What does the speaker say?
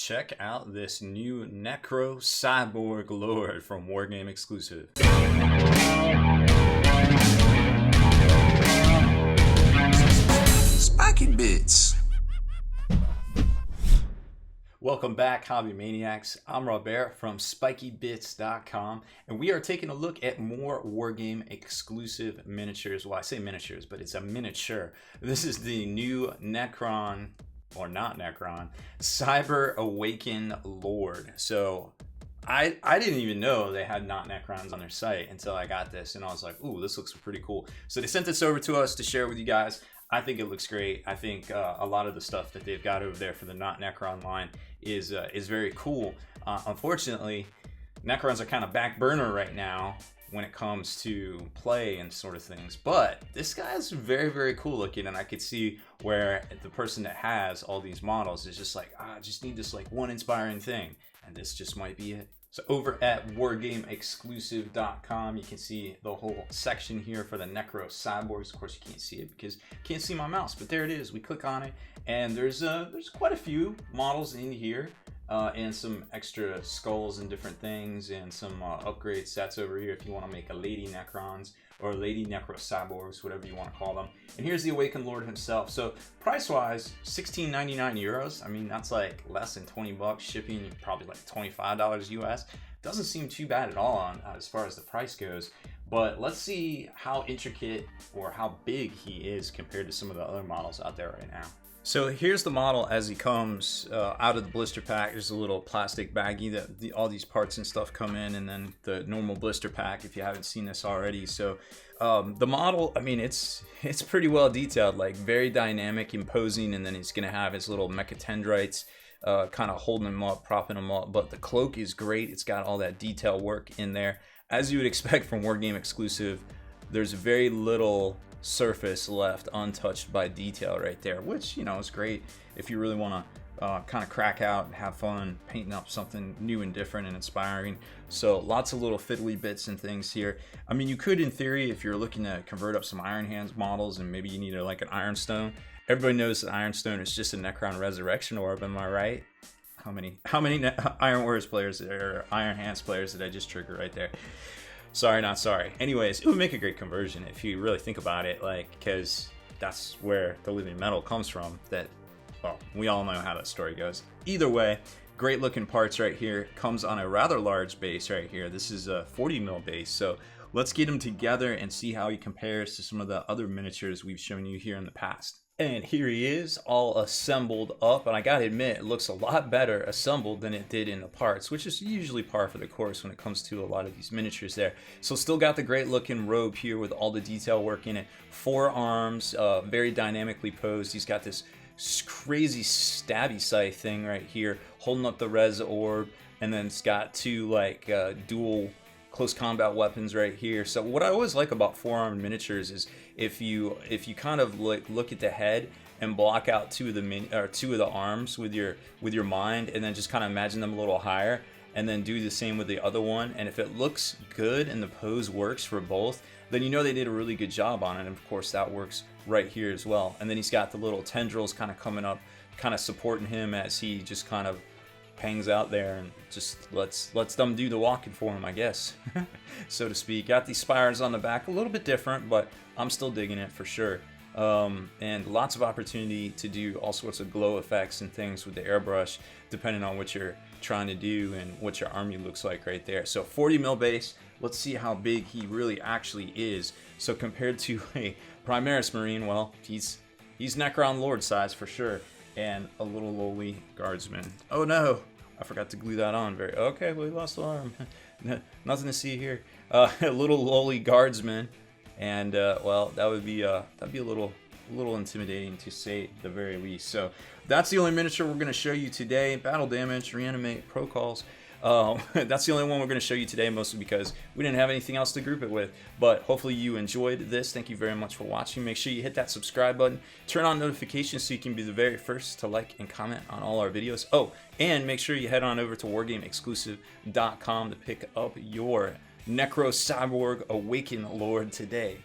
check out this new Necrocyber Lord from Wargame exclusive. Spiky Bits. Welcome back, Hobby Maniacs. I'm Baer from SpikyBits.com, and we are taking a look at more Wargame exclusive miniatures. Well, I say miniatures, but it's a miniature. This is the new Necron, or not Necron, Cyber Awaken Lord. So I didn't even know they had not Necrons on their site until I got this, and I was like, ooh, this looks pretty cool. So they sent this over to us to share with you guys. I think it looks great. I think a lot of the stuff that they've got over there for the not Necron line is very cool. Unfortunately, Necrons are kind of back burner right now when it comes to play and sort of things. But this guy is very, very cool looking, and I could see where the person that has all these models is just like, I just need this like one inspiring thing, and this just might be it. So over at wargameexclusive.com, you can see the whole section here for the Necro Cyborgs. Of course, you can't see it because you can't see my mouse, but there it is. We click on it, and there's quite a few models in here, and some extra skulls and different things, and some upgrade sets over here if you want to make a Lady Necrons or Lady Necro Cyborgs, whatever you want to call them. And here's the Awakened Lord himself. So price-wise, €16.99 euros. I mean, that's like less than 20 bucks. Shipping probably like $25 US. Doesn't seem too bad at all on as far as the price goes. But let's see how intricate or how big he is compared to some of the other models out there right now. So here's the model as he comes out of the blister pack. There's a little plastic baggie that all these parts and stuff come in, and then the normal blister pack if you haven't seen this already. So the model, I mean, it's pretty well detailed, like very dynamic, imposing, and then he's gonna have his little mechatendrites kind of holding him up, propping him up. But the cloak is great. It's got all that detail work in there. As you would expect from Wargame exclusive, there's very little surface left untouched by detail right there, which, you know, is great if you really want to kind of crack out and have fun painting up something new and different and inspiring. So lots of little fiddly bits and things here. I mean, you could, in theory, if you're looking to convert up some Iron Hands models and maybe you need like an Ironstone. Everybody knows that Ironstone is just a Necron Resurrection Orb, am I right? How many Iron Warriors players or Iron Hands players did I just trigger right there? Sorry, not sorry. Anyways, it would make a great conversion if you really think about it, like, because that's where the living metal comes from. That, well, we all know how that story goes. Either way, great looking parts right here. Comes on a rather large base right here. This is a 40 mil base, so let's get them together and see how he compares to some of the other miniatures we've shown you here in the past. And here he is, all assembled up, and I gotta admit, it looks a lot better assembled than it did in the parts, which is usually par for the course when it comes to a lot of these miniatures there. So still got the great looking robe here with all the detail work in it. 4 arms, very dynamically posed. He's got this crazy stabby scythe thing right here, holding up the res orb, and then it's got 2 like dual close combat weapons right here. So what I always like about 4-armed miniatures is if you kind of look at the head and block out 2 of the arms with your mind, and then just kind of imagine them a little higher, and then do the same with the other one. And if it looks good and the pose works for both, then you know they did a really good job on it. And of course that works right here as well. And then he's got the little tendrils kind of coming up, kind of supporting him as he just kind of hangs out there and just lets them do the walking for him, I guess, so to speak. Got these spires on the back, a little bit different, but I'm still digging it for sure. And lots of opportunity to do all sorts of glow effects and things with the airbrush, depending on what you're trying to do and what your army looks like right there. So 40 mil base. Let's see how big he really actually is. So compared to a Primaris Marine, well, he's Necron Lord size for sure. And a little lowly guardsman. Oh no, I forgot to glue that on. Okay, well, he lost the arm. Nothing to see here. A little lowly guardsman, and well, that'd be a little intimidating to say the very least. So that's the only miniature we're going to show you today. Battle damage, reanimate, pro calls. That's the only one we're going to show you today, mostly because we didn't have anything else to group it with. But hopefully you enjoyed this. Thank you very much for watching. Make sure you hit that subscribe button, turn on notifications so you can be the very first to like and comment on all our videos. Oh, and make sure you head on over to wargameexclusive.com to pick up your Necrocyber Awaken Lord today.